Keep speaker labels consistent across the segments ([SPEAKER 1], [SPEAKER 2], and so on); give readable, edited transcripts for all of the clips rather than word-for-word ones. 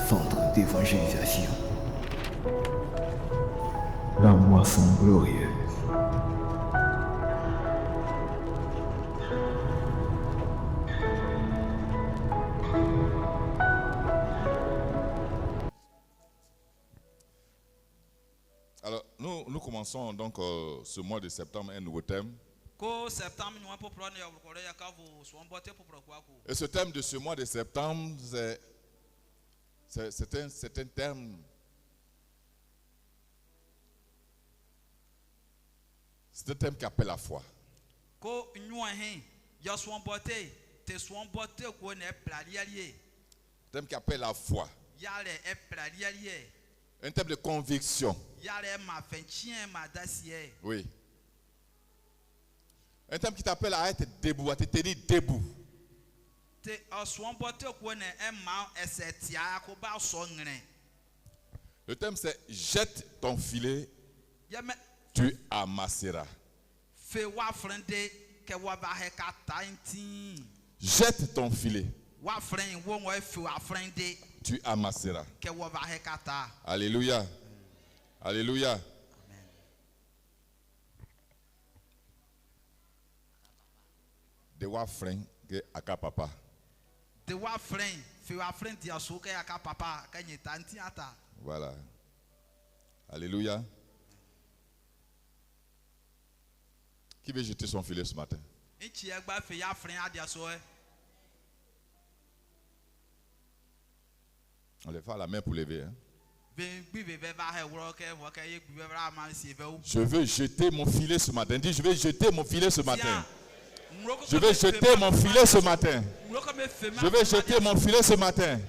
[SPEAKER 1] 放他地方剩下信，让我送六爷。
[SPEAKER 2] Alors, nous commençons donc ce mois de septembre un nouveau thème. Et ce thème de ce mois de septembre, c'est un thème. C'est un thème qui appelle la foi. Un thème qui appelle la foi. Un thème de conviction. Oui. Un thème qui t'appelle à être debout, à te tenir debout. Le thème c'est jette ton filet, tu amasseras. Jette ton filet, tu amasseras. Alléluia. Alléluia. De wa frein que aka papa.
[SPEAKER 3] De wa frein, fe wa frein ti asoke aka papa ka nyeta nti ata.
[SPEAKER 2] Voilà. Alléluia. Qui veut jeter son filet ce matin?
[SPEAKER 3] Nchi egba fe ya frein adi asoe.
[SPEAKER 2] On lève la main pour lever. Hein? Je veux jeter mon filet ce matin. Dis, je vais jeter mon filet ce matin. Je vais jeter mon filet ce matin. Je vais jeter mon filet ce matin.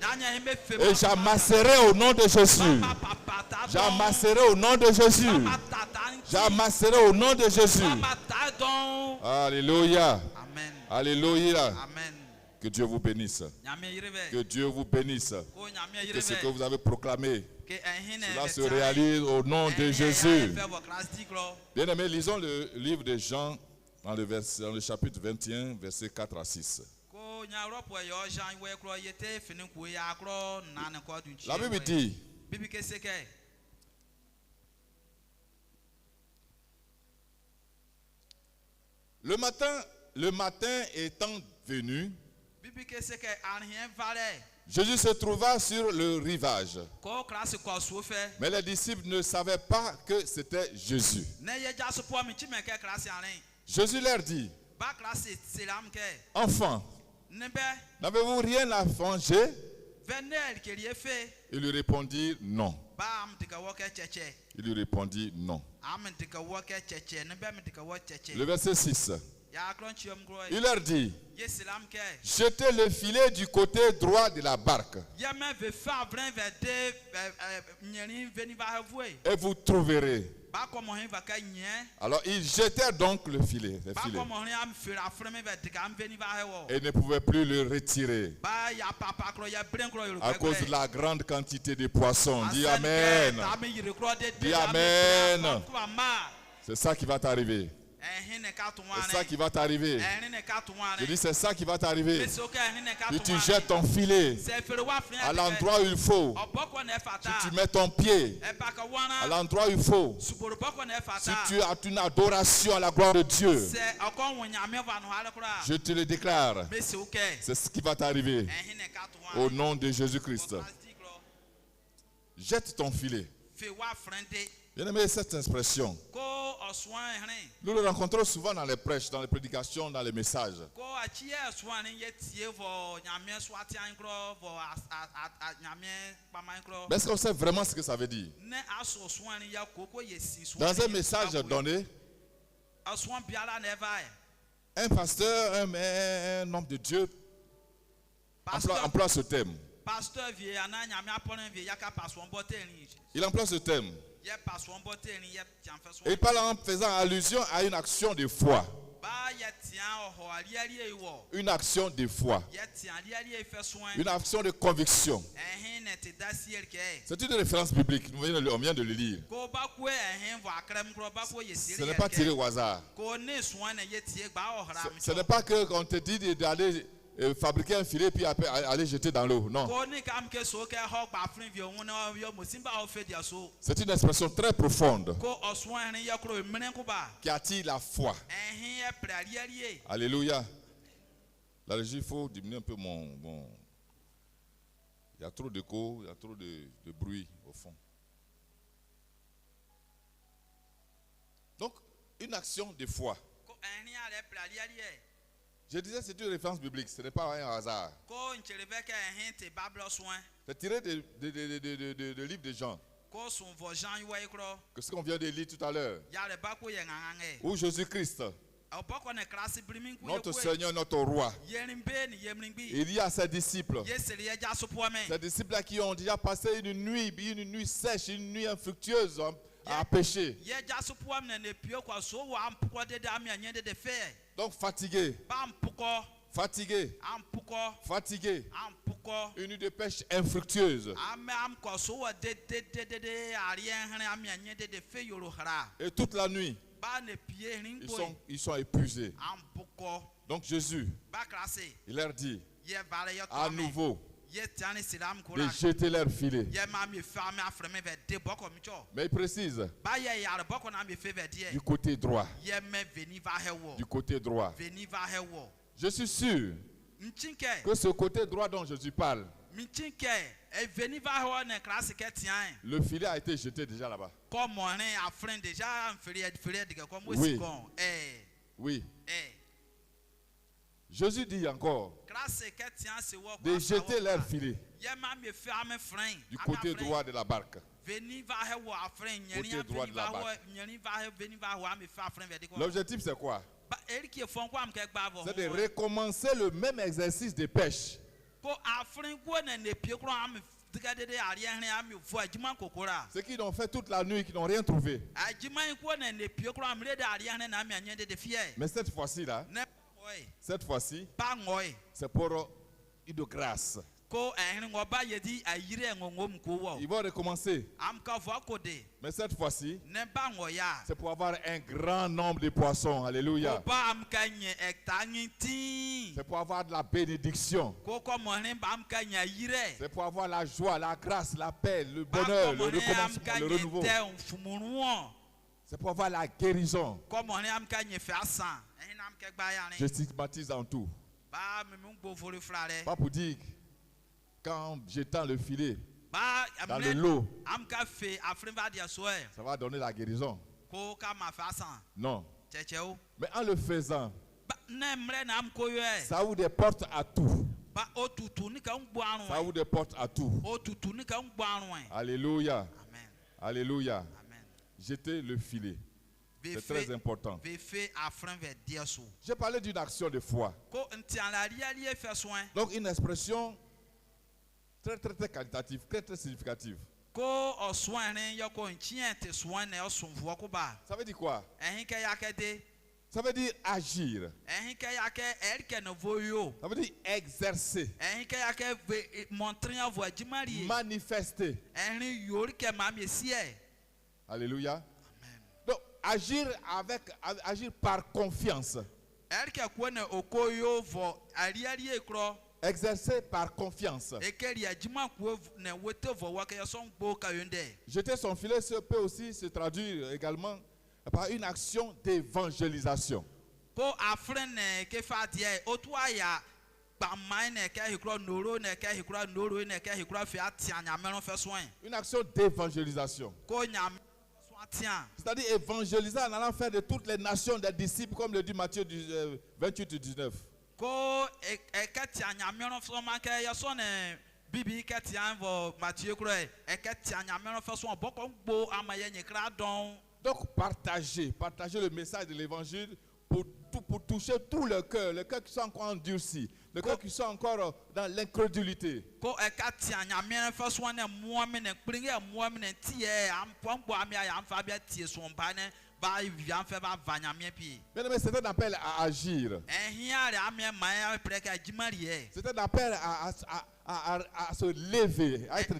[SPEAKER 2] Et j'amasserai au nom de Jésus. J'amasserai au nom de Jésus. J'amasserai au nom de Jésus. Alléluia. Alléluia.
[SPEAKER 3] Amen.
[SPEAKER 2] Que Dieu vous bénisse. Que Dieu vous bénisse. Que ce que vous avez proclamé, cela se réalise au nom de Jésus. Bien aimés, lisons le livre de Jean dans le chapitre 21, versets 4 à 6. La Bible dit, le matin étant venu, Jésus se trouva sur le rivage. Mais les disciples ne savaient pas que c'était Jésus. Jésus leur dit, enfants, n'avez-vous rien à manger? Il lui répondit non. Il lui répondit non. Le verset 6. Il leur dit, jetez le filet du côté droit de la barque et vous trouverez. Alors ils jetèrent donc le filet, et ne pouvaient plus le retirer à cause de la grande quantité de poissons. Dis Amen. Dis Amen. C'est ça qui va t'arriver. C'est ça qui va t'arriver. Je dis c'est ça qui va t'arriver. Si tu jettes ton filet à l'endroit où il faut, si tu mets ton pied à l'endroit où il faut, si tu as une adoration à la gloire de Dieu, je te le déclare, c'est ce qui va t'arriver au nom de Jésus-Christ. Jette ton filet. Bien aimé, cette expression, nous le rencontrons souvent dans les prêches, dans les prédications, dans les messages. Mais est-ce qu'on sait vraiment ce que ça veut dire? Dans un message donné, un pasteur, un homme de Dieu emploie ce thème. Il emploie ce thème. Et il parle en faisant allusion à une action de foi. Une action de foi. Une action de conviction. C'est une référence biblique. On vient de le lire. Ce n'est pas tiré au hasard. Ce n'est pas qu'on te dit d'aller fabriquer un filet puis après aller jeter dans l'eau. Non. C'est une expression très profonde qui attire la foi. Alléluia. La régie, il faut diminuer un peu mon... Il y a trop d'écho, il y a trop de bruit au fond. Donc, une action de foi. Je disais, c'est une référence biblique, ce n'est pas un hasard. C'est tiré de livre de Jean. Que ce qu'on vient de lire tout à l'heure. Où Jésus-Christ, notre Seigneur, notre Roi, il dit à ses disciples qui ont déjà passé une nuit sèche, une nuit infructueuse à pécher. Donc fatigué. Une nuit de pêche infructueuse. Et toute la nuit, ils sont épuisés. Donc Jésus, il leur dit à nouveau de jeter leur filet. Mais il précise du côté droit. Du côté droit. Je suis sûr que ce côté droit dont Jésus parle, le filet a été jeté déjà là-bas. Oui. Oui. Jésus dit encore de jeter leur filet du côté droit de la barque. Côté droit de la barque. L'objectif c'est quoi? C'est de recommencer le même exercice de pêche. Ceux qui l'ont fait toute la nuit, qui n'ont rien trouvé. Mais cette fois-ci là, c'est pour une grâce. Ils vont recommencer. Mais cette fois-ci, c'est pour avoir un grand nombre de poissons. Alléluia. C'est pour avoir de la bénédiction. C'est pour avoir la joie, la grâce, la paix, le bonheur, le recommencement, le renouveau. C'est pour avoir la guérison. Je stigmatise en tout. Pas pour dire qu'en jetant le filet dans le lot, ça va donner la guérison. Non. Mais en le faisant, ça ouvre des portes à tout. Ça ouvre des portes à tout. Alléluia. Alléluia. Jeter le filet. C'est très important. J'ai parlé d'une action de foi. Donc une expression très qualitative, très significative. Ça veut dire quoi? Ça veut dire agir. Ça veut dire exercer. Manifester. Alléluia. Donc agir par confiance. Exercer par confiance. Jeter son filet peut aussi se traduire également par une action d'évangélisation. Une action d'évangélisation. C'est-à-dire évangéliser en allant faire de toutes les nations des disciples, comme le dit Matthieu 28-19. Donc partager le message de l'évangile pour toucher tout le cœur, les cœurs qui sont encore endurcis, les cœurs qui sont encore dans l'incrédulité. Mais c'est un appel à agir. C'est un appel à se lever, à être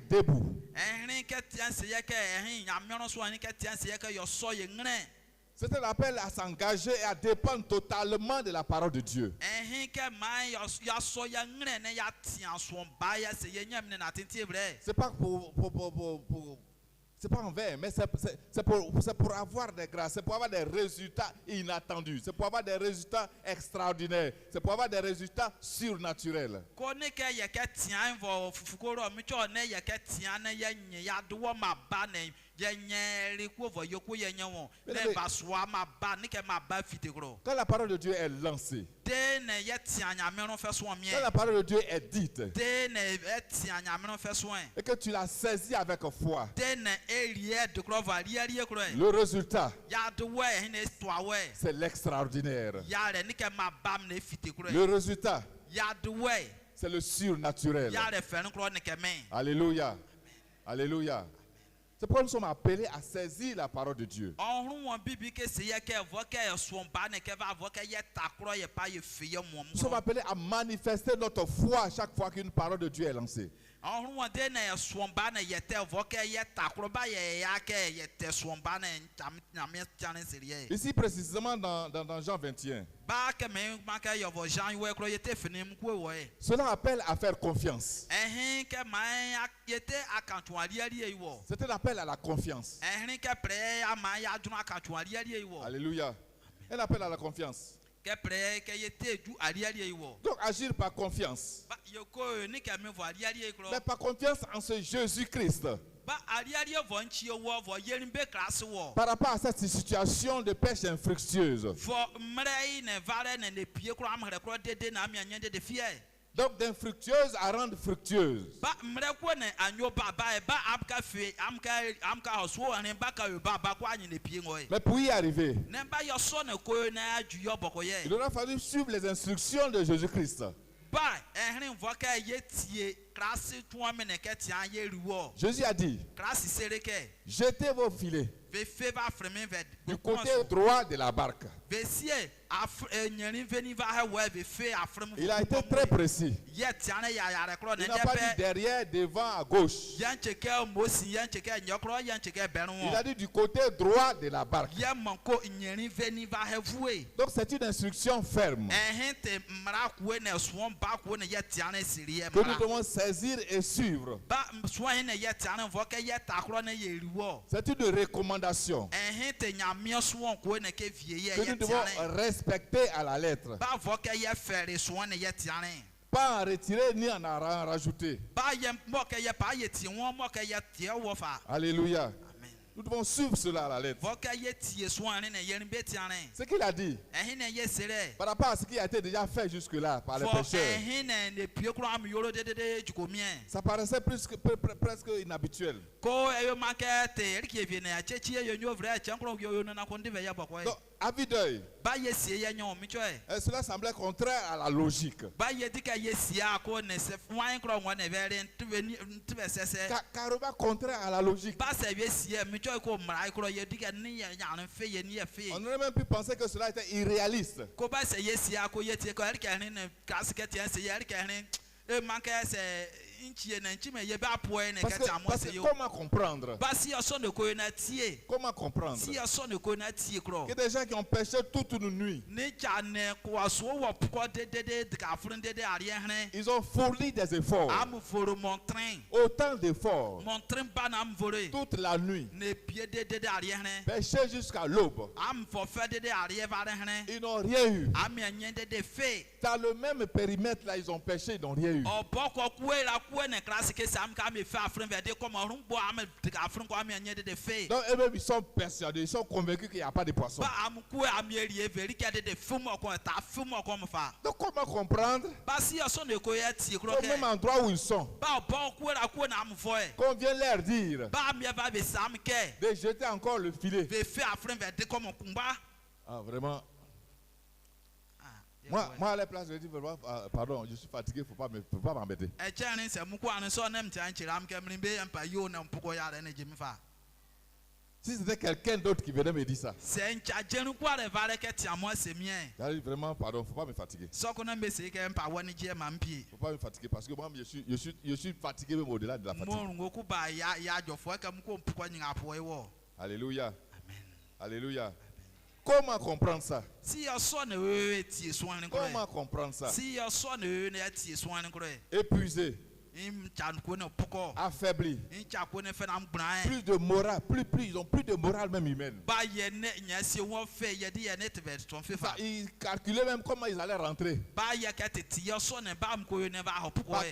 [SPEAKER 2] C'est un appel à s'engager et à dépendre totalement de la parole de Dieu. C'est pas c'est pas en vain, mais c'est pour avoir des grâces, c'est pour avoir des résultats inattendus, c'est pour avoir des résultats extraordinaires, c'est pour avoir des résultats surnaturels. Quand la parole de Dieu est lancée, quand la parole de Dieu est dite, et que tu la saisis avec foi, le résultat, c'est l'extraordinaire. Le résultat, c'est le surnaturel. Alléluia. Alléluia. C'est pourquoi nous sommes appelés à saisir la parole de Dieu. Nous sommes appelés à manifester notre foi à chaque fois qu'une parole de Dieu est lancée. Ici précisément dans Jean 21. Cela appelle à faire confiance. C'est un appel à la confiance. Alléluia. Un appel à la confiance. Donc agir par confiance. Mais par confiance en ce Jésus-Christ. Par rapport à cette situation de pêche infructueuse. Donc d'infructueuse à rendre fructueuse. Mais pour y arriver, il aura fallu suivre les instructions de Jésus-Christ. Jésus a dit, jetez vos filets du côté droit de la barque. Il a été très précis. Il n'a pas dit derrière, devant, à gauche. Il a dit du côté droit de la barque. Donc c'est une instruction ferme que nous devons saisir et suivre. C'est une recommandation que nous devons respecter à la lettre. Pas en retirer ni en rajouter. Alléluia. Nous devons suivre cela à la lettre. Ce qu'il a dit par rapport à ce qui a été déjà fait jusque-là par les pécheurs, ça paraissait presque inhabituel. Donc, à vue d'œil, cela semblait contraire à la logique. Carrément contraire à la logique. On aurait même pu penser que cela était irréaliste. Parce que comment comprendre? Comment comprendre que des gens qui ont péché toute une nuit, ils ont fourni des efforts, autant d'efforts, toute la nuit, péché jusqu'à l'aube, ils n'ont rien eu. Dans le même périmètre là, ils ont péché, ils n'ont rien eu. Donc eux-mêmes ils sont persuadés, ils sont convaincus qu'il n'y a pas de poisson. Donc comment comprendre au même endroit où ils sont, qu'on vient leur dire de jeter encore le filet? Ah vraiment. Moi à la place je dis pardon, je suis fatigué, faut pas m'embêter. Si c'était quelqu'un d'autre qui venait me dire ça, j'allais vraiment pardon, faut pas me fatiguer. Faut pas me fatiguer parce que moi je suis fatigué même au-delà de la fatigue. Alléluia. Alléluia. comment comprendre ça?
[SPEAKER 3] Si ya so na we tie so an nkro.
[SPEAKER 2] Comment comprendre ça?
[SPEAKER 3] Si ya so na we na tie so an nkro.
[SPEAKER 2] Épuisé, affaibli, plus de morale, ils ont plus de morale même humaine. Ils calculaient même comment ils allaient rentrer. Par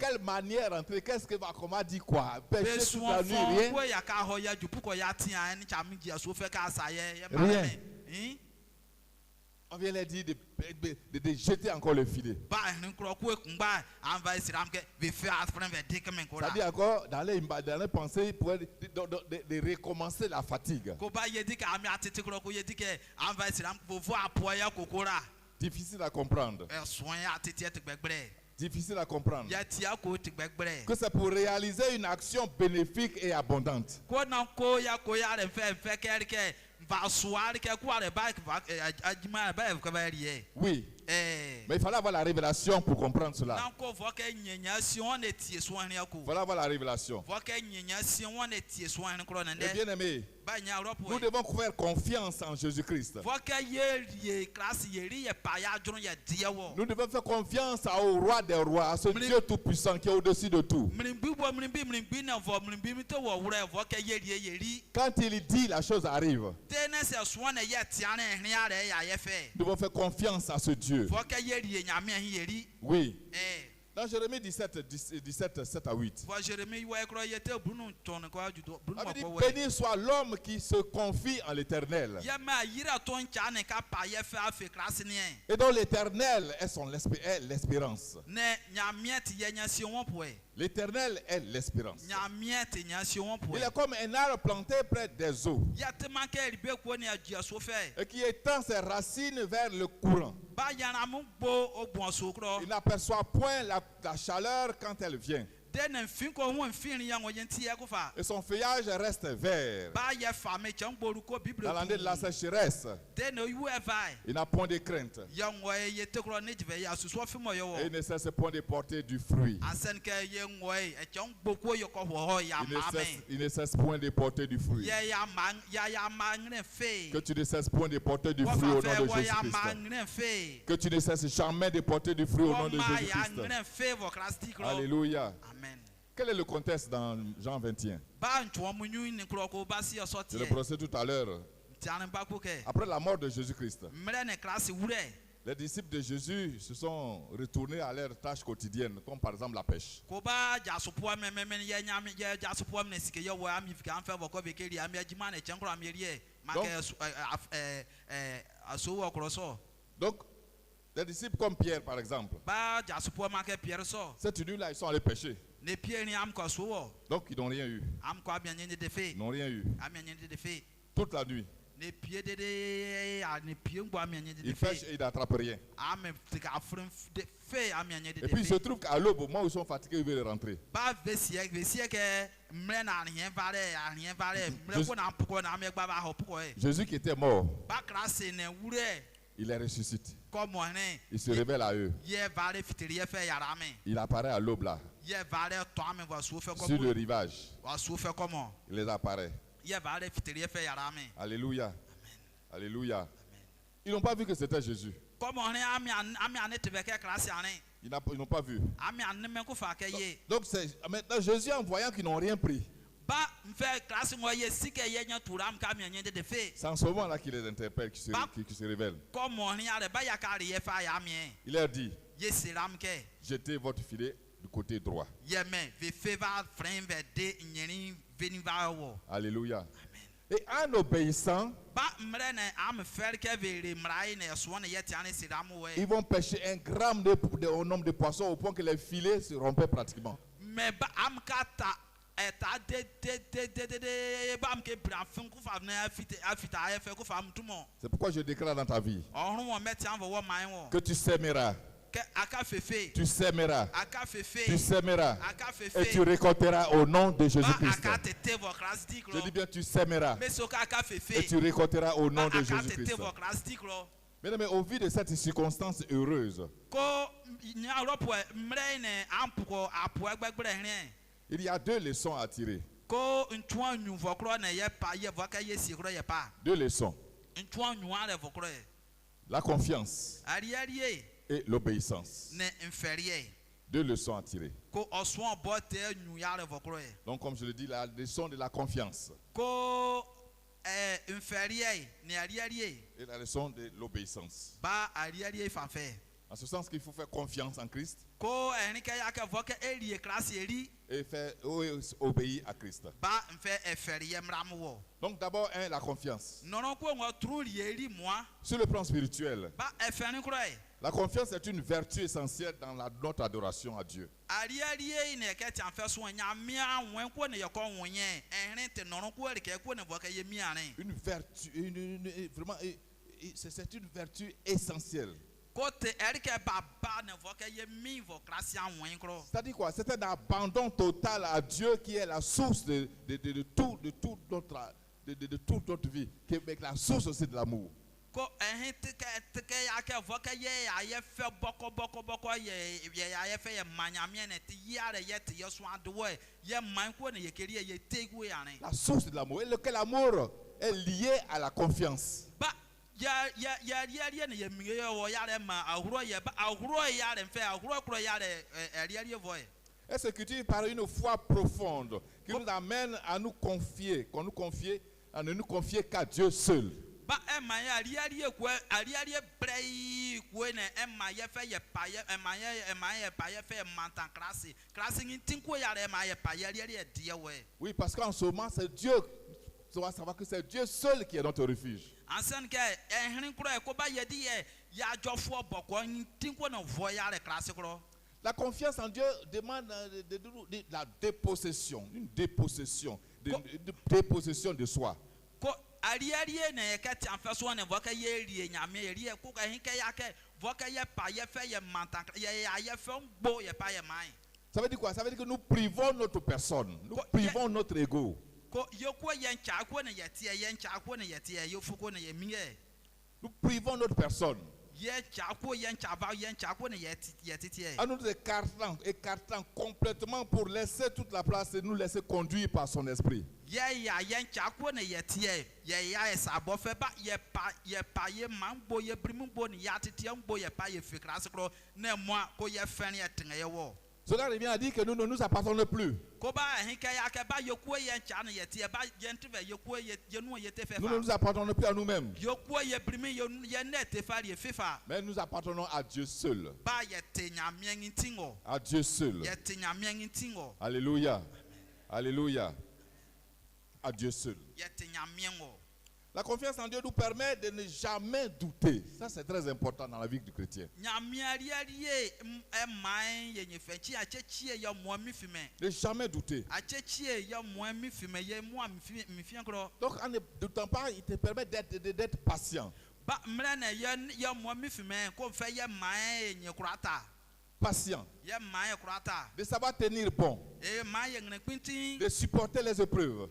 [SPEAKER 2] quelle manière rentrer? Qu'est-ce que comment dit quoi? Pêcher toute la nuit, rien. Rien. On vient leur dire de jeter encore le filet. C'est-à-dire encore, dans les pensées, pour de recommencer la fatigue. Difficile à comprendre. Difficile à comprendre. Que c'est pour réaliser une action bénéfique et abondante. Oui. Mais il fallait avoir la révélation pour comprendre cela. Il fallait avoir la révélation. Et bien aimé, nous devons faire confiance en Jésus-Christ. Nous devons faire confiance au roi des rois, à ce Dieu tout-puissant qui est au-dessus de tout. Quand il dit, la chose arrive. Nous devons faire confiance à ce Dieu. Oui. Dans Jérémie 17, 7 à 8. Béni soit l'homme qui se confie en l'Éternel. Et dont l'Éternel est l'espérance. L'Éternel est l'espérance. Il est comme un arbre planté près des eaux et qui étend ses racines vers le courant. Il n'aperçoit point la chaleur quand elle vient. Et son feuillage reste vert. Dans l'année de la sécheresse, il n'a point de crainte. Et il ne cesse point de porter du fruit. Il ne cesse point de porter du fruit. Que tu ne cesses point de porter du fruit au nom de Jésus-Christ. Que tu ne cesses jamais de porter du fruit au nom de Jésus-Christ. Alléluia. Quel est le contexte dans Jean 21? Je le procès tout à l'heure. Après la mort de Jésus-Christ, les disciples de Jésus se sont retournés à leurs tâches quotidiennes, comme par exemple la pêche. Donc, les disciples comme Pierre, par exemple, cette nuit-là, ils sont allés pêcher. Donc, ils n'ont rien eu. Ils n'ont rien eu. Toute la nuit. Ils pêchent et ils n'attrapent rien. Et puis, il se trouve qu'à l'aube, au moment où ils sont fatigués, ils veulent rentrer. Jésus qui était mort, il les ressuscite. Il se révèle à eux. Il apparaît à l'aube là. Sur le rivage. Il les apparaît. Alléluia. Alléluia. Ils n'ont pas vu que c'était Jésus. Ils n'ont pas vu. Donc maintenant Jésus, en voyant qu'ils n'ont rien pris, c'est en ce moment-là qu'il les interpelle, qu'il se révèle. Il leur dit, jetez votre filet du côté droit. Alléluia. Et en obéissant, ils vont pêcher un grand nombre de poissons au point que les filets se rompaient pratiquement. C'est pourquoi je déclare dans ta vie que tu sèmeras. Tu sèmeras. Tu sèmeras. Et tu récolteras au nom de Jésus-Christ. Je dis bien, tu sèmeras. Et tu récolteras au nom de Jésus-Christ. Mais au vu de cette circonstance heureuse, il y a deux leçons à tirer. Deux leçons. La confiance et l'obéissance. Deux leçons à tirer. Donc, comme je le dis, la leçon de la confiance et la leçon de l'obéissance. En ce sens qu'il faut faire confiance en Christ et faire obéir à Christ. Donc d'abord, la confiance. Sur le plan spirituel, la confiance est une vertu essentielle dans notre adoration à Dieu. Une vertu, vraiment, c'est une vertu essentielle. C'est-à-dire quoi? C'est un abandon total à Dieu qui est la source de toute notre vie, qui est la source aussi de l'amour. La source de l'amour. Et lequel amour est lié à la confiance. Et ce qui dit par une foi profonde qui nous amène à nous confier, à ne nous confier qu'à Dieu seul. Oui, parce qu'en ce moment, c'est Dieu. Tu dois savoir que c'est Dieu seul qui est notre refuge. La confiance en Dieu demande la dépossession, une dépossession de soi. Ça veut dire quoi? Ça veut dire que nous privons notre personne, nous privons notre ego. Nous privons notre personne. En nous écartant complètement pour laisser toute la place et nous laisser conduire par son esprit. Cela revient à dire que nous ne nous appartenons plus. Nous ne nous appartenons plus à nous-mêmes. Mais nous appartenons à Dieu seul. À Dieu seul. Alléluia. Alléluia. À Dieu seul. La confiance en Dieu nous permet de ne jamais douter. Ça, c'est très important dans la vie du chrétien. Ne jamais douter. Donc, en ne doutant pas, il te permet d'être patient. Patient, de savoir tenir bon, de supporter les épreuves.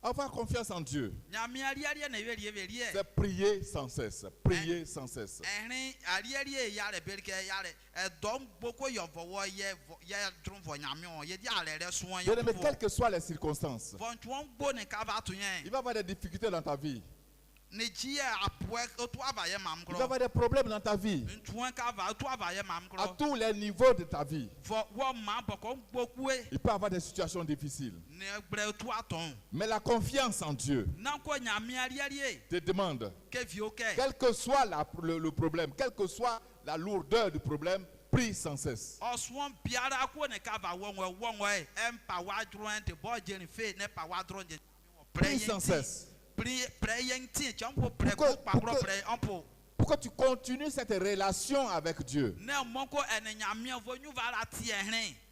[SPEAKER 2] Avoir confiance en Dieu, c'est prier sans cesse. Prier sans cesse. Mais quelles que soient les circonstances, il va y avoir des difficultés dans ta vie. Il va y avoir des problèmes dans ta vie. À tous les niveaux de ta vie. Il peut y avoir des situations difficiles. Mais la confiance en Dieu te demande, quel que soit le problème, quelle que soit la lourdeur du problème, prie sans cesse. Prie sans cesse. Pour que tu continues cette relation avec Dieu.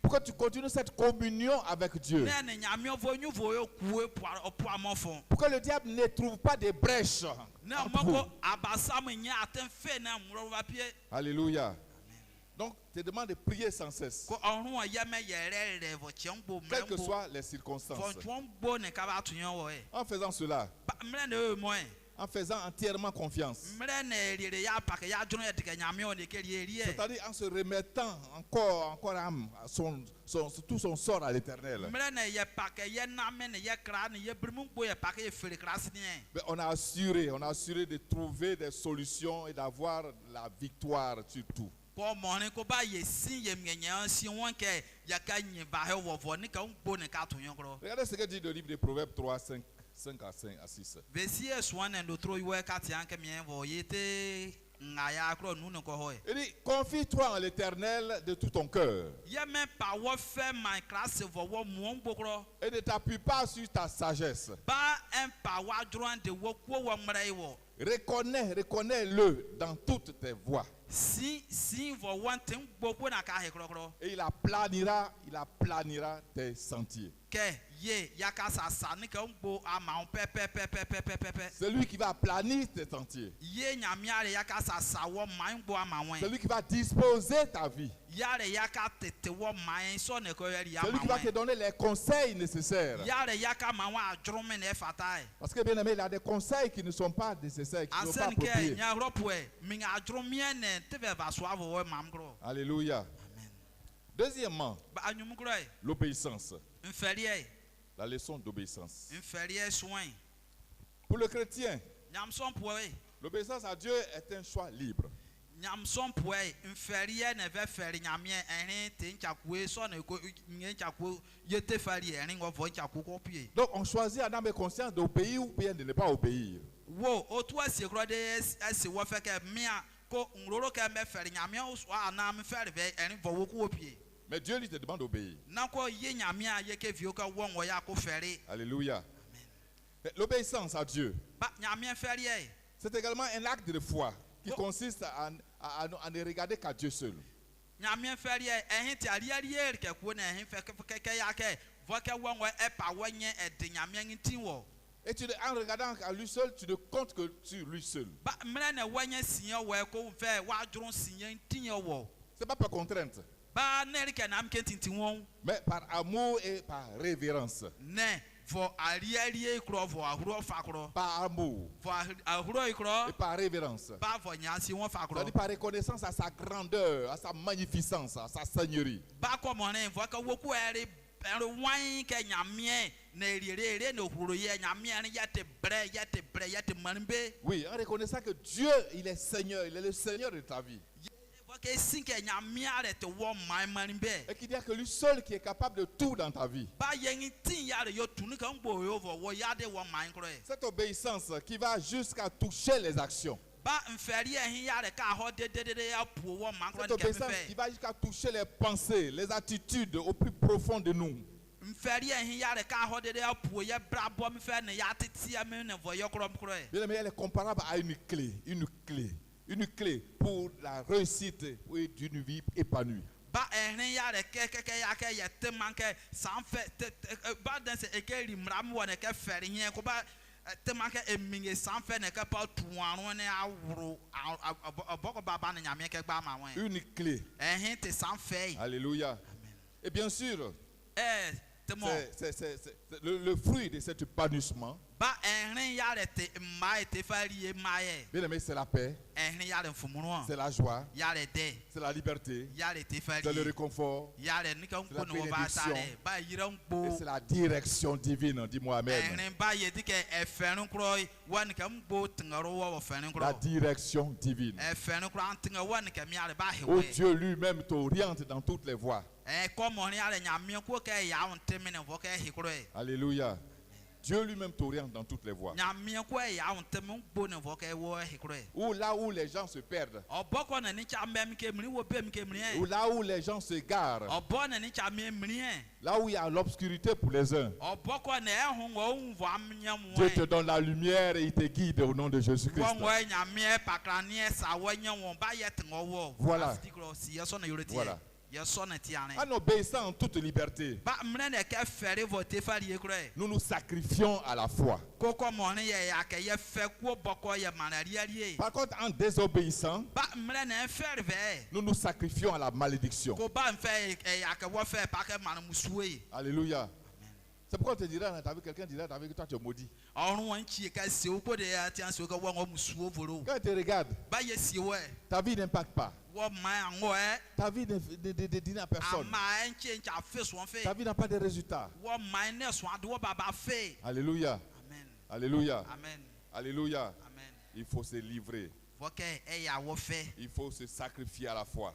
[SPEAKER 2] Pour que tu continues cette communion avec Dieu. Pour que le diable ne trouve pas de brèches. Alléluia. Donc, te demande de prier sans cesse. Quelles que soient les circonstances. En faisant cela, en faisant entièrement confiance. C'est-à-dire en se remettant encore tout son sort à l'Éternel. Mais on a assuré de trouver des solutions et d'avoir la victoire sur tout.
[SPEAKER 3] Regardez
[SPEAKER 2] ce que dit le livre de Proverbes 3, 5 à 6.
[SPEAKER 3] Il dit,
[SPEAKER 2] confie-toi en l'Éternel de tout ton cœur. Et ne t'appuie pas sur ta sagesse. Reconnais-le dans toutes tes voies. Et il aplanira tes sentiers. Celui qui va aplanir tes sentiers. Celui qui va disposer ta vie. Celui qui va te donner les conseils nécessaires. Parce que bien aimé, il y a des conseils qui ne sont pas nécessaires, qui ne sont pas appropriés. Alléluia. Deuxièmement, l'obéissance. La leçon d'obéissance. Pour le chrétien, l'obéissance à Dieu est un choix libre. Donc on choisit en âme et conscience d'obéir ou bien de ne pas obéir. Mais Dieu lui te demande d'obéir. Alléluia. L'obéissance à Dieu, c'est également un acte de foi qui consiste à ne regarder qu'à Dieu seul. Et en regardant à lui seul, tu ne comptes que sur lui seul. C'est pas par contrainte, mais par amour et par révérence. Par amour et par révérence. C'est-à-dire par reconnaissance à sa grandeur, à sa magnificence, à sa seigneurie. Oui, en reconnaissant que Dieu, il est Seigneur, il est le Seigneur de ta vie. Et qu'il n'y a que lui seul qui est capable de tout dans ta vie. Cette obéissance qui va jusqu'à toucher les actions. Cette obéissance qui va jusqu'à toucher les pensées, les attitudes au plus profond de nous. Bien aimé, elle est comparable à une clé pour la réussite d'une vie épanouie. Une clé. Alléluia. Et bien sûr, c'est le fruit de cet épanouissement. Bien aimé, c'est la paix, c'est la joie, c'est la liberté, c'est le réconfort, c'est la bénédiction, et c'est la direction divine. Dis-moi amen. La direction divine. Où Dieu lui-même t'oriente dans toutes les voies. Alléluia. Dieu lui-même t'oriente dans toutes les voies. Ou là où les gens se perdent. Ou là où les gens s'égarent. Là où il y a l'obscurité pour les uns. Dieu te donne la lumière et il te guide au nom de Jésus-Christ. Voilà. Voilà. En obéissant en toute liberté, nous nous sacrifions à la foi. Par contre, en désobéissant, nous nous sacrifions à la malédiction. Alléluia. C'est pourquoi on te dira, t'as vu quelqu'un dira, t'as vu que toi tu es maudit.
[SPEAKER 3] Quand il
[SPEAKER 2] te regarde, ta vie n'impacte pas. Ta vie ne dit à personne. Ta vie n'a pas de résultats. Alléluia. Alléluia. Alléluia. Il faut se livrer. Il faut se sacrifier à la foi.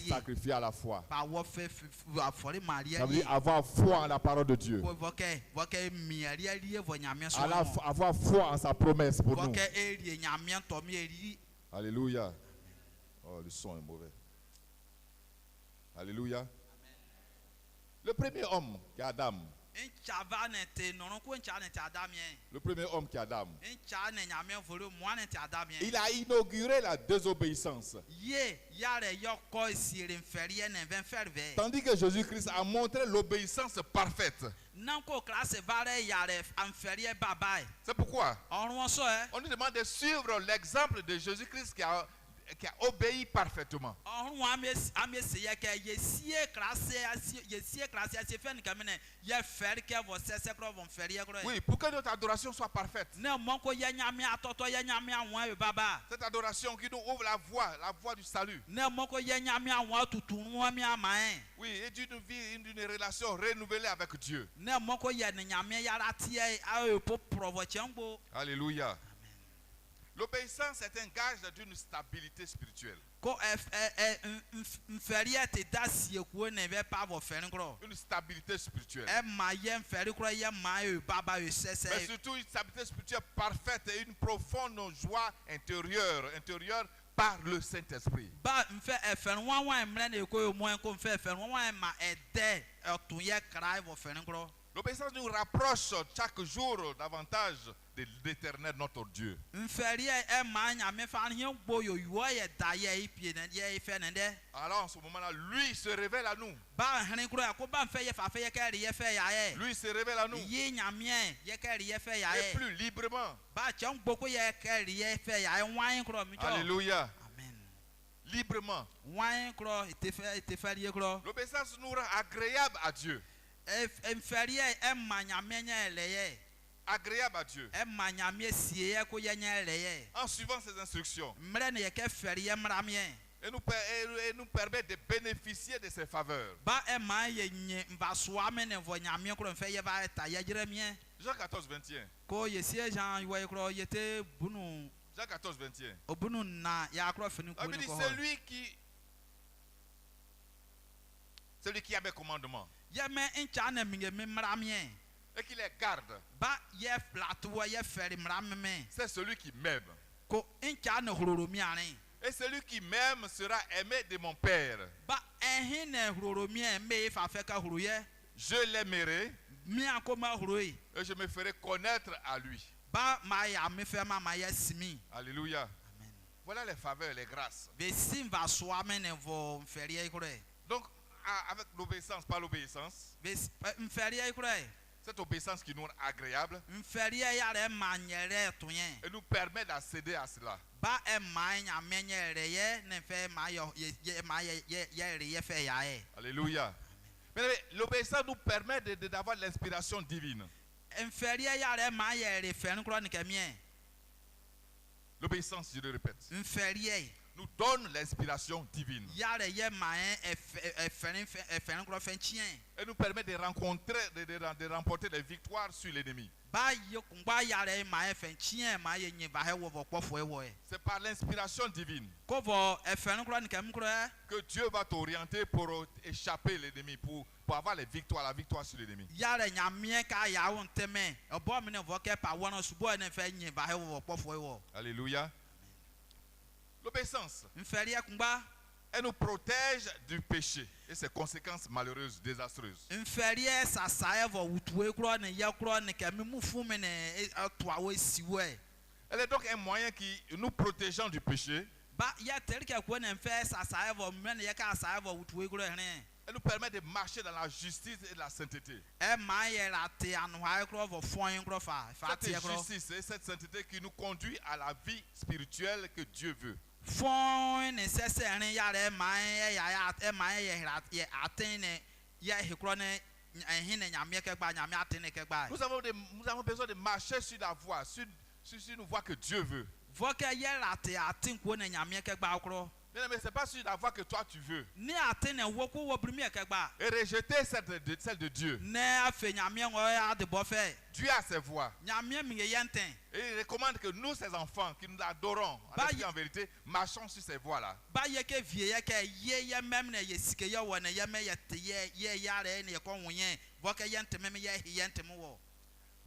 [SPEAKER 2] Sacrifier à la foi. Ça veut dire avoir foi en la parole de Dieu. Avoir foi en sa promesse pour nous. Alléluia. Oh, le son est mauvais. Alléluia. Le premier homme qui est Adam. Le premier homme qui est Adam. Il a inauguré la désobéissance. Tandis que Jésus-Christ a montré l'obéissance parfaite. C'est pourquoi on nous demande de suivre l'exemple de Jésus-Christ qui a obéi parfaitement. Oui, pour que notre adoration soit parfaite. Cette adoration qui nous ouvre la voie du salut. Oui, et d'une vie, d'une relation renouvelée avec Dieu. Alléluia. L'obéissance est un gage d'une stabilité spirituelle. Une stabilité spirituelle. Mais surtout une stabilité spirituelle parfaite et une profonde joie intérieure par le Saint-Esprit. L'obéissance nous rapproche chaque jour davantage de l'Éternel notre Dieu. Alors en ce moment-là, lui se révèle à nous. Lui se révèle à nous. Et plus librement. Alléluia. Librement. L'obéissance nous rend agréable à Dieu. Agréable à Dieu. En suivant ses instructions. Et nous permet de bénéficier de ses faveurs. Jean 14, 21. Jean 14, 21. Il dit celui qui a mes commandements et qui les garde, c'est celui qui m'aime. Et celui qui m'aime sera aimé de mon Père. Je l'aimerai et je me ferai connaître à lui. Alléluia. Voilà les faveurs, les grâces. Donc, avec l'obéissance, par l'obéissance, cette obéissance qui nous rend agréable et nous permet d'accéder à cela. Alléluia. L'obéissance nous permet d'avoir l'inspiration divine. L'obéissance, je le répète, nous donne l'inspiration divine. Et nous permet de rencontrer, de remporter des victoires sur l'ennemi. C'est par l'inspiration divine que Dieu va t'orienter pour échapper l'ennemi, pour avoir la victoire sur l'ennemi. Alléluia. L'obéissance, elle nous protège du péché et ses conséquences malheureuses, désastreuses. Elle est donc un moyen qui nous protégeant du péché. Elle nous permet de marcher dans la justice et la sainteté. Cette justice et cette sainteté qui nous conduit à la vie spirituelle que Dieu veut. Nous avons besoin de marcher sur la voie, sur une voie que Dieu veut. Bien, mais ce n'est pas sur la voie que toi tu veux. Et rejeter celle de Dieu. Dieu a ses voies. Et il recommande que nous, ses enfants, qui nous adorons, en vérité, marchons sur ces voies-là.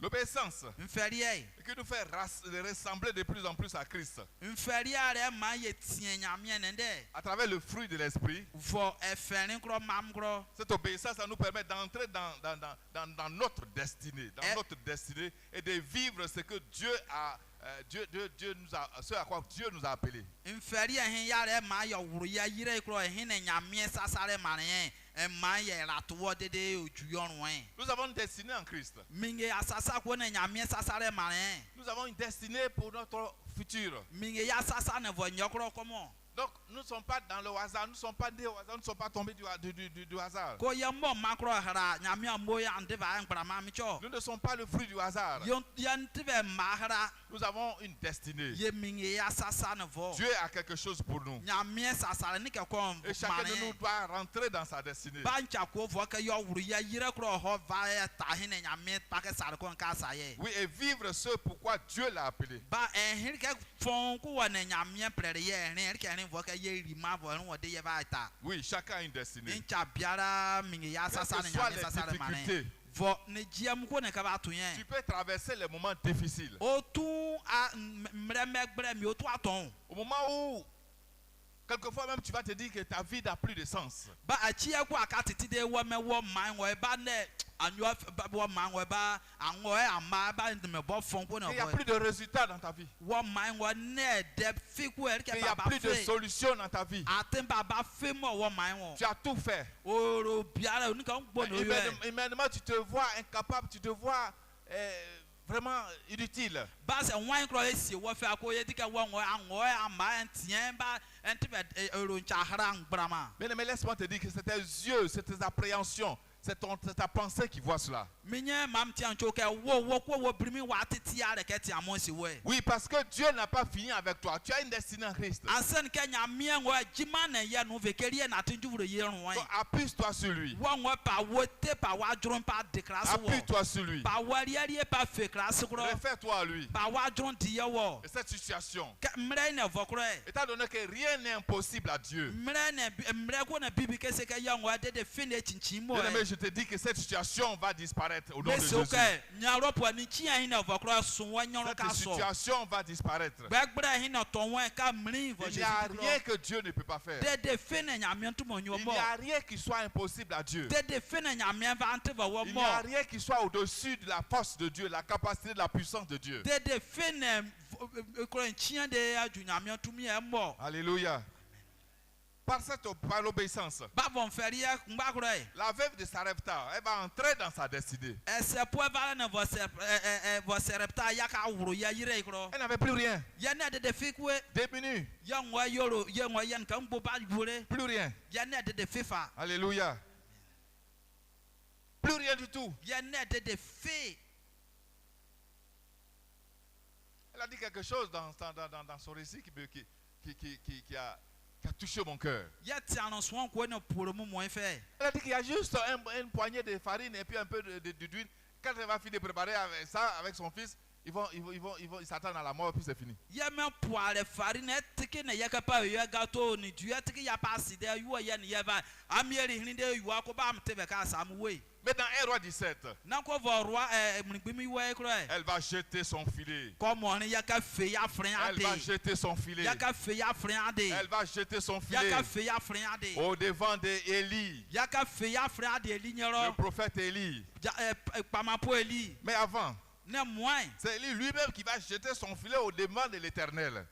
[SPEAKER 2] L'obéissance qui nous fait ressembler de plus en plus à Christ. À travers le fruit de l'esprit. Cette obéissance, ça nous permet d'entrer dans notre destinée. Dans notre destinée et de vivre ce que Dieu a. Ce à quoi Dieu nous a appelés. Nous avons une destinée en Christ. Nous avons une destinée pour notre futur. Donc nous ne sommes pas dans le hasard, nous ne sommes pas nés au hasard, nous ne sommes pas tombés du hasard. Nous ne sommes pas le fruit du hasard. Nous avons une destinée. Dieu a quelque chose pour nous. Et chacun de nous doit rentrer dans sa destinée. Oui, et vivre ce pourquoi Dieu l'a appelé. Oui, chacun a une destinée. Quelles que soient les difficultés, tu peux traverser les moments difficiles. Au moment où quelquefois même tu vas te dire que ta vie n'a plus de sens. Il n'y a plus de résultats dans ta vie. Il n'y a plus de solution dans ta vie. Tu as tout fait. Immédiatement tu te vois incapable, tu te vois vraiment inutile. Mais laisse-moi te dire que c'est tes yeux, c'est tes appréhensions, c'est ta pensée qui voit cela. Oui, parce que Dieu n'a pas fini avec toi. Tu as une destinée en Christ. Donc appuie-toi sur lui. Appuie-toi sur lui. Réfère-toi à lui. Et cette situation, étant donné que rien n'est impossible à Dieu, je te dis que cette situation va disparaître au nom de Jésus. Cette situation va disparaître. Il n'y a rien que Dieu ne peut pas faire. Il n'y a rien qui soit impossible à Dieu. Il n'y a rien qui soit au-dessus de la force de Dieu, la capacité de la puissance de Dieu. Alléluia. Par l'obéissance, la veuve de Sarepta, elle va entrer dans sa destinée. Elle n'avait plus rien. Démunie. Plus rien. Alléluia. Plus rien du tout. Elle a dit quelque chose dans son récit qui a touché mon cœur. Elle a dit qu'il y a juste une poignée de farine et puis un peu d'huile. Quand elle va finir de préparer ça avec son fils, ils s'attendent à la mort et puis c'est fini. Mais dans 1 Roi 17, elle va jeter son filet. Elle va jeter son filet. Elle va jeter son filet au devant d'Élie, le prophète Élie. Mais avant, c'est Élie lui-même qui va jeter son filet au devant de l'Éternel.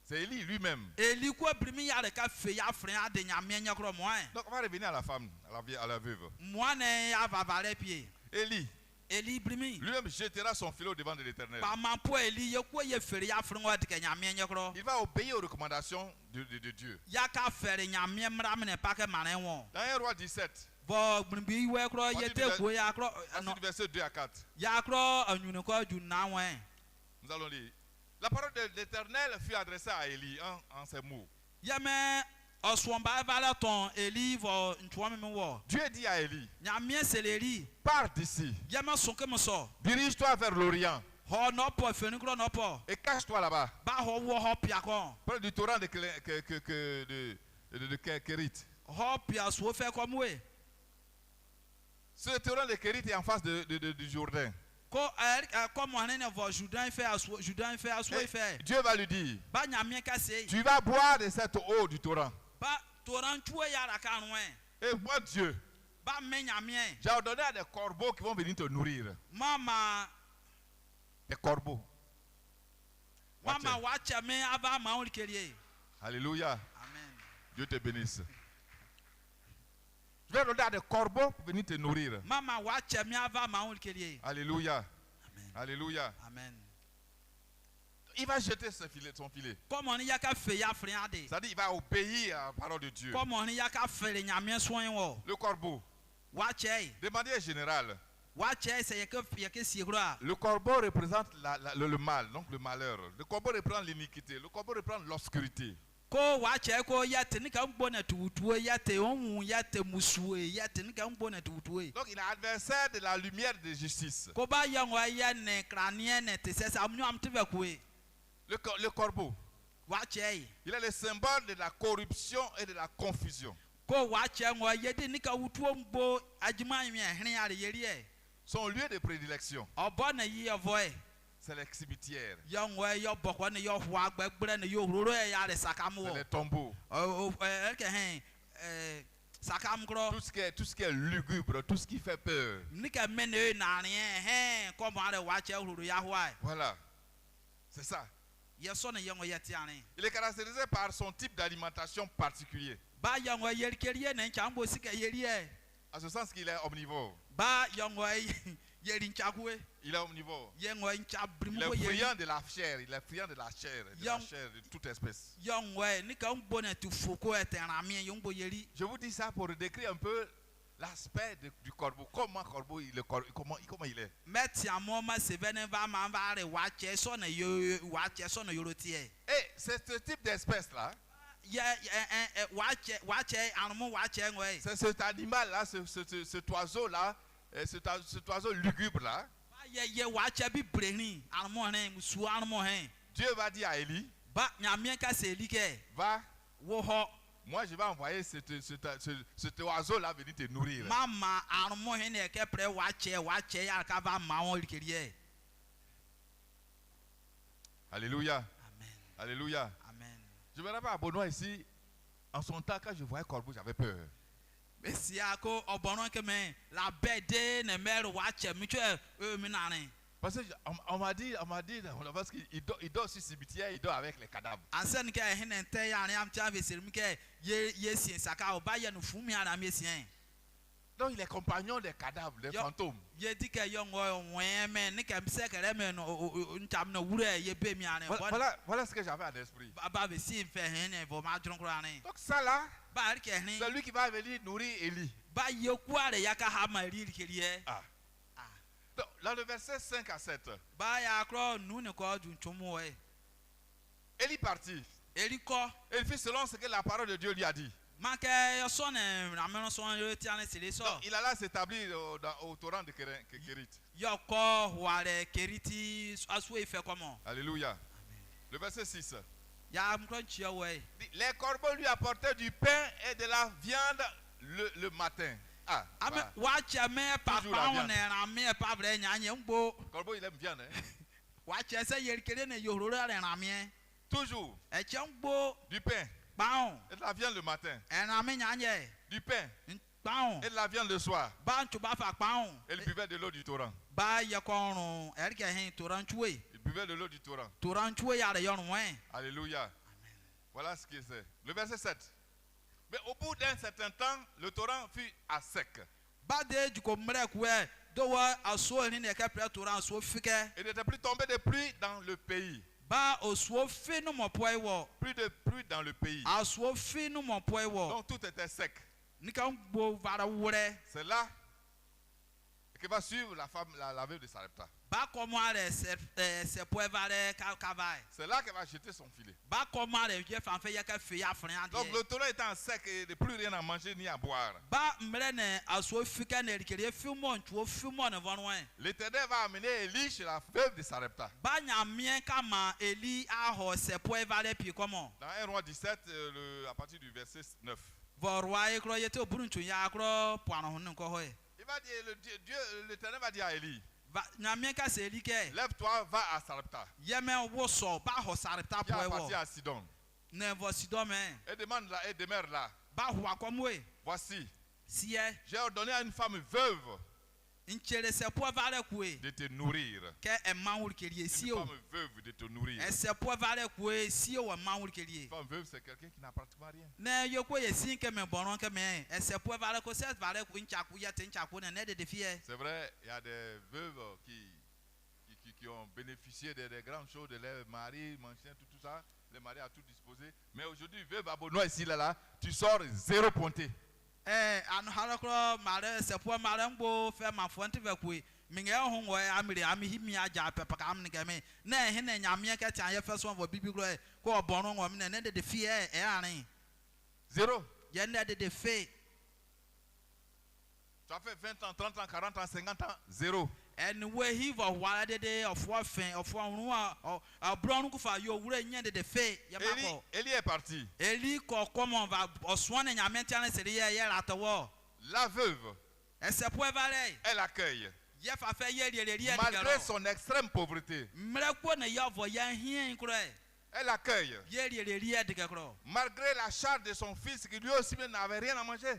[SPEAKER 2] C'est Élie lui-même. Donc on va revenir à la femme, à la veuve. Élie lui-même jettera son filet au devant de l'Éternel. Il va obéir aux recommandations de Dieu. Dans 1 Roi 17,
[SPEAKER 3] Ensuite,
[SPEAKER 2] verset 2 à 4. Nous allons lire. La parole de l'Éternel fut adressée à Élie en ces mots. Dieu dit à Élie, pars d'ici, dirige-toi vers l'Orient et cache-toi là-bas, près du torrent de Kérit. Ce torrent de Kérit est en face du Jourdain. Dieu va lui dire, tu vas boire de cette eau du torrent. Et moi Dieu, j'ai ordonné à des corbeaux qui vont venir te nourrir. Des corbeaux. Alléluia. Dieu te bénisse. Je vais ordonner à des corbeaux pour venir te nourrir. Alléluia. Alléluia.
[SPEAKER 3] Amen.
[SPEAKER 2] Il va jeter son filet. C'est-à-dire il va obéir à la parole de Dieu. Le corbeau. De manière générale, le corbeau représente le mal, donc le malheur. Le corbeau représente l'iniquité. Le corbeau représente l'obscurité. Donc il est adversaire de la lumière de justice. Le corbeau, il est le symbole de la corruption et de la confusion. Son lieu de prédilection, c'est les cimetières, c'est les tombeaux. Tout ce qui est lugubre, tout ce qui fait peur. Voilà, c'est ça. Il est caractérisé par son type d'alimentation particulier. En ce sens qu'il est omnivore. Il est omnivore. Il est friand de la chair. Il est friand de la chair de toute espèce. Je vous dis ça pour décrire un peu l'aspect du corbeau. Comment il est. Et c'est ce type d'espèce-là. C'est cet animal-là, cet oiseau-là, cet oiseau lugubre-là. Dieu va dire à Élie, va, moi je vais envoyer cet oiseau-là venir te nourrir. Alléluia.
[SPEAKER 3] Amen.
[SPEAKER 2] Alléluia.
[SPEAKER 3] Amen.
[SPEAKER 2] Je me rappelle à Benoît ici, en son temps, quand je voyais corbeau, j'avais peur. Parce qu'on m'a dit, parce qu'il dort sur le cimetière, il dort avec les cadavres. Donc il est compagnon des cadavres, des fantômes. Voilà ce que j'avais à l'esprit. Donc ça là, c'est lui qui va venir nourrir Élie. Donc, dans le verset 5 à 7, Élie partit. Et il fit selon ce que la parole de Dieu lui a dit. Donc, il alla s'établir au torrent de Kérit. Alléluia. Le verset 6. Les corbeaux lui apportaient du pain et de la viande le matin. Corbeau, il aime viande. Toujours. Du pain. Et de la viande le matin. Du pain. Et de la viande le soir. Et il buvait de l'eau du torrent. Il buvait de l'eau du torrent. Alléluia. Voilà ce qu'il c'est. Le verset 7. Mais au bout d'un certain temps, le torrent fut à sec. Il n'était plus tombé de pluie dans le pays. Plus de pluie dans le pays. Donc tout était sec. C'est là que va suivre la femme, la veuve de Sarepta. C'est là qu'elle va jeter son filet. Donc le taureau étant sec et de plus rien à manger ni à boire, l'Éternel va amener Élie chez la veuve de Sarepta. Dans 1 Roi 17, à partir du verset 9. Il va dire, l'Éternel va dire à Élie, lève-toi, va à Sarepta. Qui appartient à Sidon. Et demeure là. Voici, j'ai ordonné à une femme veuve de te nourrir. Une femme veuve de te nourrir. Une femme veuve, c'est quelqu'un qui n'a pratiquement rien. C'est vrai, il y a des veuves qui ont bénéficié des grandes choses de leur mari, tout ça. Le mari a tout disposé. Mais aujourd'hui, veuve à Bonois ici, là, tu sors 0 pointé.
[SPEAKER 3] Et
[SPEAKER 2] Zéro. Tu as fait 20 ans, 30 ans, 40 ans, 50 ans, zéro.
[SPEAKER 3] Élie
[SPEAKER 2] est parti. La veuve, elle accueille. Malgré son extrême pauvreté, elle accueille. Malgré la charge de son fils qui lui aussi n'avait rien à manger.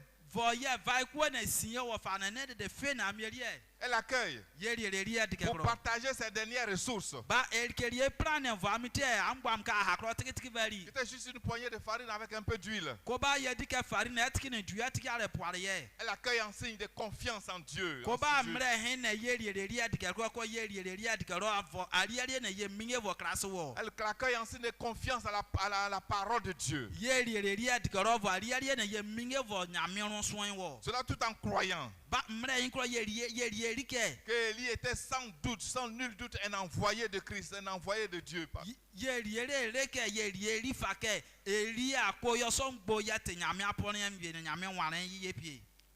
[SPEAKER 2] Elle accueille pour partager ses dernières ressources. C'était juste une poignée de farine avec un peu d'huile. Elle accueille en signe de confiance en Dieu. Elle accueille en signe de confiance à la parole de Dieu. Cela tout en croyant qu'Élie était sans doute, sans nul doute, un envoyé de Christ, un envoyé de Dieu.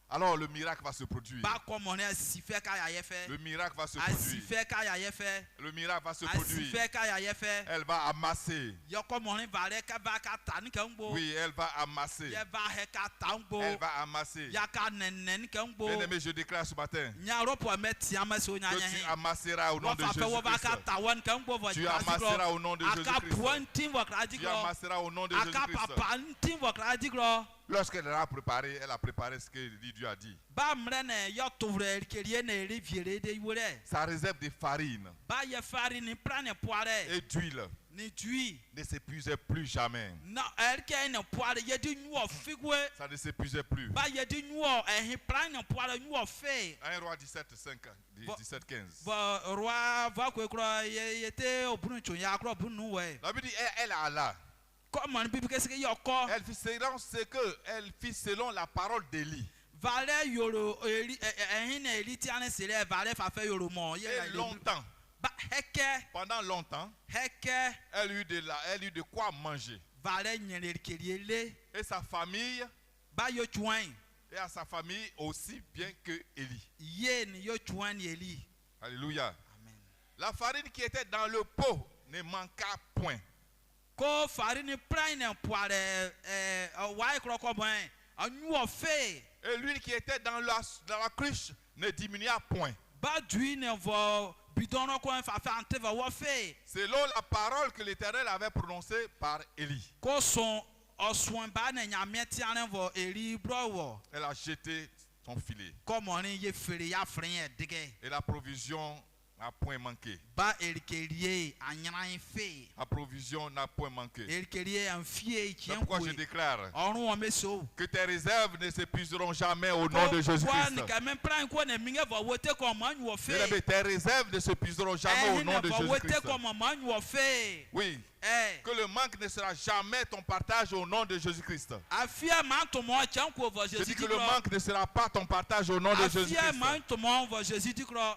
[SPEAKER 2] Alors le miracle va se produire. Le miracle va se produire. Le miracle va se produire. Elle va amasser. Oui, elle va amasser. Elle va amasser. Bien-aimé, je déclare ce matin que tu amasseras au nom de Jésus-Christ. Tu amasseras au nom de Jésus-Christ. Tu amasseras au nom de Jésus-Christ. Lorsqu'elle a préparé ce que Dieu a dit. Sa réserve de farine et d'huile ne s'épuisait plus jamais. Ça ne s'épuisait plus. 1 Roi 17, 15. La Bible dit, elle alla. Elle fit selon la parole d'Élie. Et longtemps. Pendant longtemps, elle eut de quoi manger. Et sa famille, et à sa famille aussi bien que Élie. Alléluia.
[SPEAKER 3] Amen.
[SPEAKER 2] La farine qui était dans le pot ne manqua point. Et l'huile qui était dans la cruche ne diminua point. Selon la parole que l'Éternel avait prononcée par Élie. Elle a jeté son filet. Et la provision n'a point manqué. La provision n'a point manqué. C'est pourquoi je déclare que tes réserves ne s'épuiseront jamais au nom de Jésus-Christ. Tes réserves ne s'épuiseront jamais au nom de Jésus-Christ. Oui. que le manque ne sera jamais ton partage au nom de Jésus-Christ. Je dis que le manque ne sera pas ton partage au nom de Jésus-Christ.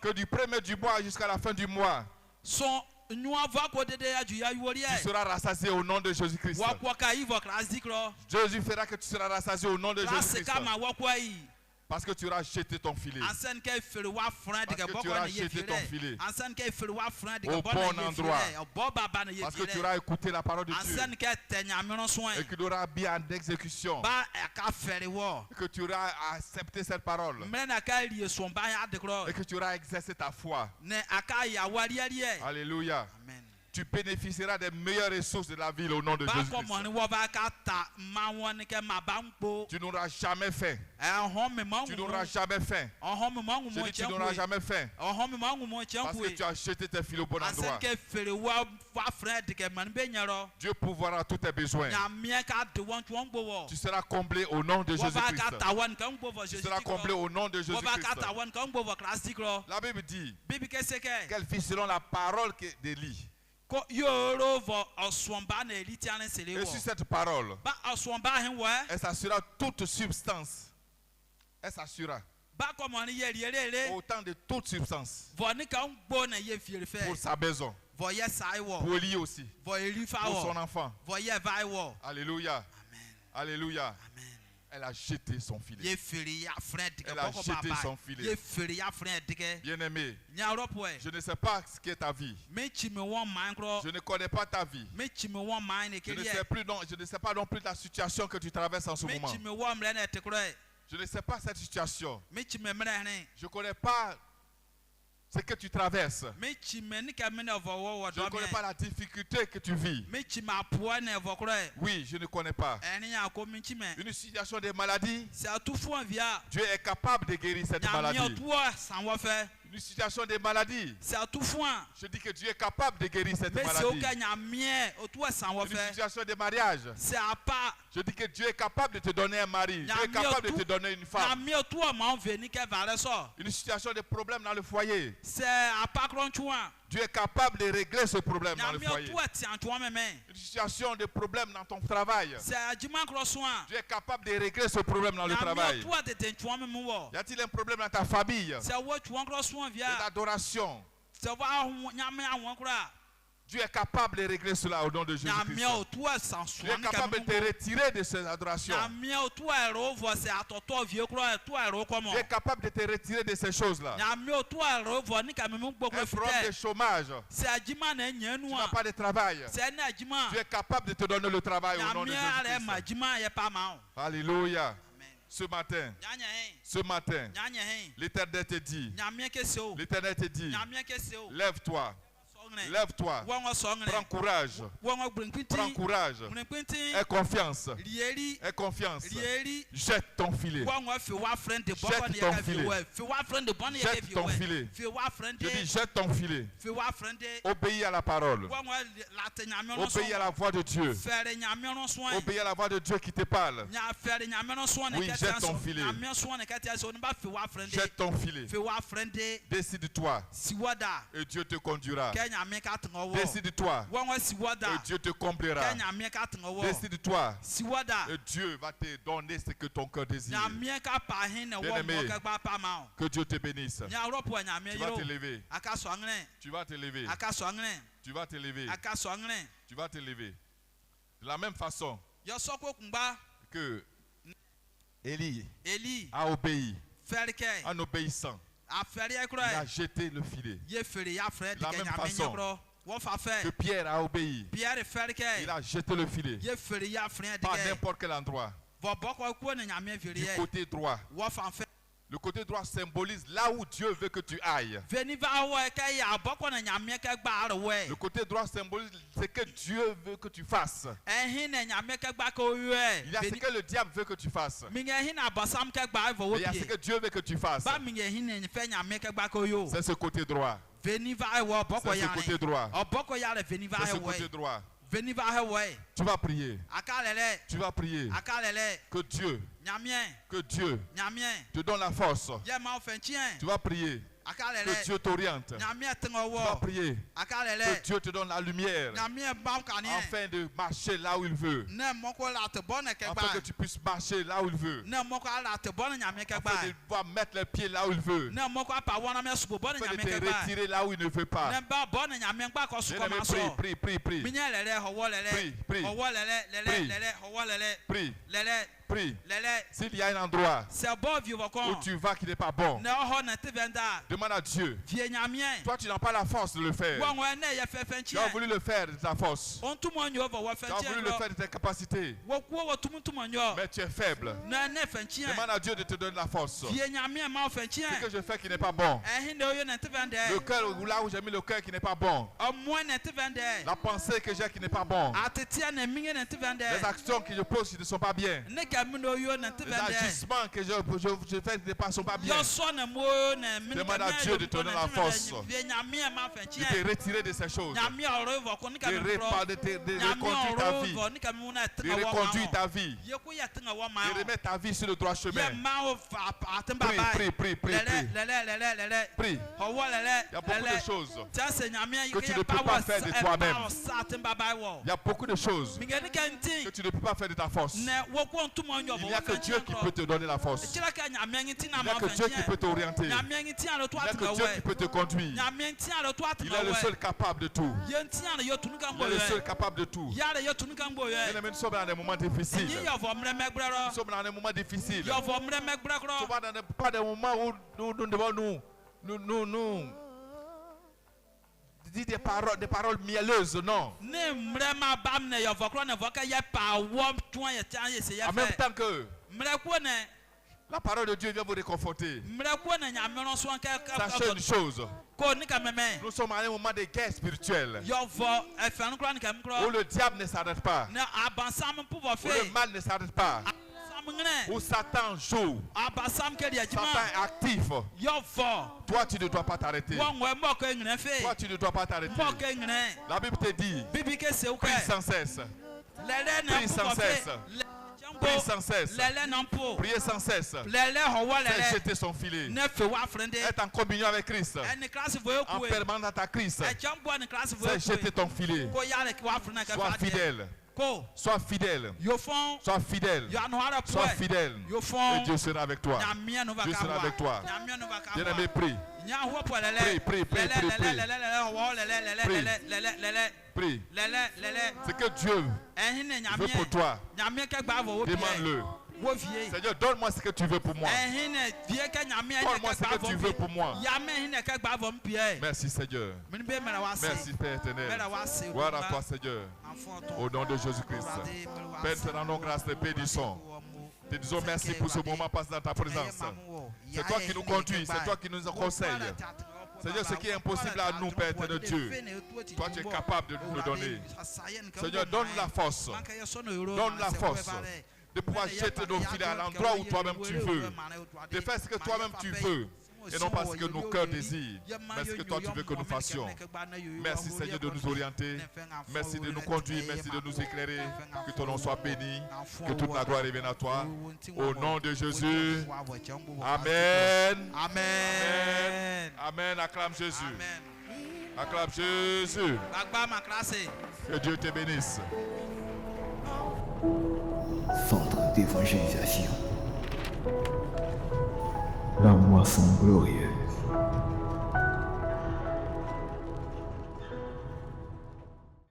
[SPEAKER 2] Que du premier du mois jusqu'à la fin du mois, tu seras rassasié au nom de Jésus-Christ. Jésus fera que tu seras rassasié au nom de Jésus-Christ. Parce que tu auras jeté ton filet. Parce que tu auras jeté ton filet au bon endroit. Parce que tu auras écouté la parole de Dieu. Et que tu auras bien en exécution. Et que tu auras accepté cette parole. Et que tu auras exercé ta foi. Alléluia. Amen. Tu bénéficieras des meilleures ressources de la ville au nom de Jésus-Christ. Tu n'auras jamais faim. Tu n'auras jamais faim. Je dis tu n'auras jamais faim. Parce que tu as jeté tes filets au bon endroit. Dieu pourvoira tous tes besoins. Tu seras comblé au nom de Jésus-Christ. Tu seras comblé au nom de Jésus-Christ. La Bible dit qu'elle vit selon la parole d'Élie. Et sur cette parole, elle s'assurera toute substance. Elle s'assurera autant de toute substance pour sa maison, pour lui aussi, pour son enfant. Alléluia. Alléluia. Elle a jeté son filet. Elle a jeté son filet. Bien-aimé, je ne sais pas ce qu'est ta vie. Je ne connais pas ta vie. Je ne sais pas non plus la situation que tu traverses en ce moment. Je ne sais pas cette situation. Je ne connais pas ce que tu traverses. Je ne connais pas la difficulté que tu vis. Oui, je ne connais pas. Une situation de maladie. Dieu est capable de guérir cette maladie. Une situation de maladie. Je dis que Dieu est capable de guérir cette maladie. Une situation de mariage. Je dis que Dieu est capable de te donner un mari. Dieu est capable de te donner une femme. Une situation de problème dans le foyer. Dieu est capable de régler ce problème dans le foyer. Une situation de problème dans ton travail. Dieu est capable de régler ce problème dans le travail. Y a-t-il un problème dans ta famille? De l'adoration. Dieu est capable de régler cela au nom de Jésus-Christ. Dieu est capable de te retirer de ces adorations. Dieu est capable de te retirer de ces choses-là. Un problème de chômage. Tu n'as pas de travail. Dieu est capable de te donner le travail au nom de Jésus-Christ. Alléluia. Ce matin, l'Éternel te dit, lève-toi. Lève-toi, prends courage, aie confiance, jette ton filet, je dis jette ton filet, obéis à la parole, obéis à la voix de Dieu, obéis à la voix de Dieu qui te parle. Oui, jette ton filet, jette ton filet, décide-toi et Dieu te conduira. Décide-toi et Dieu te comblera. Décide-toi et Dieu va te donner ce que ton cœur désire. Bien-aimé, que Dieu te bénisse. Tu vas te lever. Tu vas te lever. Tu vas te lever. Tu vas te lever. De la même façon que Élie a obéi en obéissant. Il a jeté le filet. De la même façon que Pierre a obéi. Il a jeté le filet. Pas n'importe quel endroit. Du côté droit. Le côté droit symbolise là où Dieu veut que tu ailles. Le côté droit symbolise ce que Dieu veut que tu fasses. Il y a ce que le diable veut que tu fasses. Mais il y a ce que Dieu veut que tu fasses. C'est ce côté droit. C'est ce côté droit. C'est ce côté droit. Tu vas prier. Tu vas prier. Que Dieu te donne la force. Tu vas prier. Que Dieu t'oriente. Va prier. Que Dieu te donne la lumière. Afin de marcher là où il veut. Afin que tu puisses marcher là où il veut. Afin de pouvoir mettre les pieds là où il veut. Afin de te retirer là où il ne veut pas. Prie, prie, prie, prie. Prie. Prie. S'il y a un endroit où tu vas qui n'est pas bon, demande à Dieu. Toi, tu n'as pas la force de le faire. Tu as voulu le faire de ta force. Tu as voulu le faire de tes capacités. Mais tu es faible. Demande à Dieu de te donner la force. Ce que je fais qui n'est pas bon. Le cœur, là où j'ai mis le cœur qui n'est pas bon. La pensée que j'ai qui n'est pas bon. Les actions que je pose qui ne sont pas bien. Les agissements que je fais ne sont pas bien. Demande à Dieu de te donner la force. De te retirer de ces choses. De reconduire ta vie. De reconduire ta vie. De remettre ta vie sur le droit chemin. Prie, prie, prie, prie. Prie. Il y a beaucoup de choses que tu ne peux pas faire de toi-même. Il y a beaucoup de choses que tu ne peux pas faire de ta force. Il n'y a que Dieu qui peut te donner la force. Il n'y a que Dieu qui peut t'orienter. Il n'y a que Dieu qui peut te conduire. Il est le seul capable de tout. Il est le seul capable de tout. Nous sommes dans des moments difficiles. Nous sommes dans des moments difficiles. Nous ne sommes pas des moments où nous devons nous dire des paroles mielleuses, non. En même temps que la parole de Dieu vient vous réconforter. Sachez une chose. Nous sommes à un moment de guerre spirituelle. Où le diable ne s'arrête pas. Où le mal ne s'arrête pas. Où Satan joue. Satan est actif. Toi, tu ne dois pas t'arrêter. Toi, tu ne dois pas t'arrêter. La Bible te dit, prie sans cesse. Prie sans cesse. Prie sans cesse. Priez sans cesse. Fais jeter son filet. Être en communion avec Christ. En permanence à ta Christ. Fais jeter ton filet. Sois fidèle. Sois fidèle. Sois fidèle. Sois fidèle. Et Dieu sera avec toi. Dieu sera avec toi. Bien-aimé, prie. Prie, prie, prie, prie, prie. Prie. Ce que Dieu veut pour toi, demande-le. Seigneur, donne-moi ce que tu veux pour moi. Donne-moi ce que tu veux pour moi. Merci Seigneur. Merci Père éternel. Gloire à toi Seigneur. Au nom de Jésus-Christ. Père, te rendons grâce, te bénissons. Te disons merci pour ce moment passé dans ta présence. C'est toi qui nous conduis, c'est toi qui nous conseilles. Seigneur, ce qui est impossible à nous, Père de Dieu, toi tu es capable de nous le donner. Seigneur, donne la force. Donne la force de pouvoir jeter nos filets à l'endroit où toi-même tu veux. De faire ce que toi-même tu veux. Et non pas ce que nos cœurs désirent, mais ce que toi tu veux que nous fassions. Merci Seigneur de nous orienter. Merci de nous conduire. Merci de nous éclairer. Que ton nom soit béni. Que toute la gloire revienne à toi. Au nom de Jésus. Amen. Amen. Amen. Acclame Jésus. Acclame Jésus. Que Dieu te bénisse.
[SPEAKER 1] Centre d'évangélisation. La moisson glorieuse.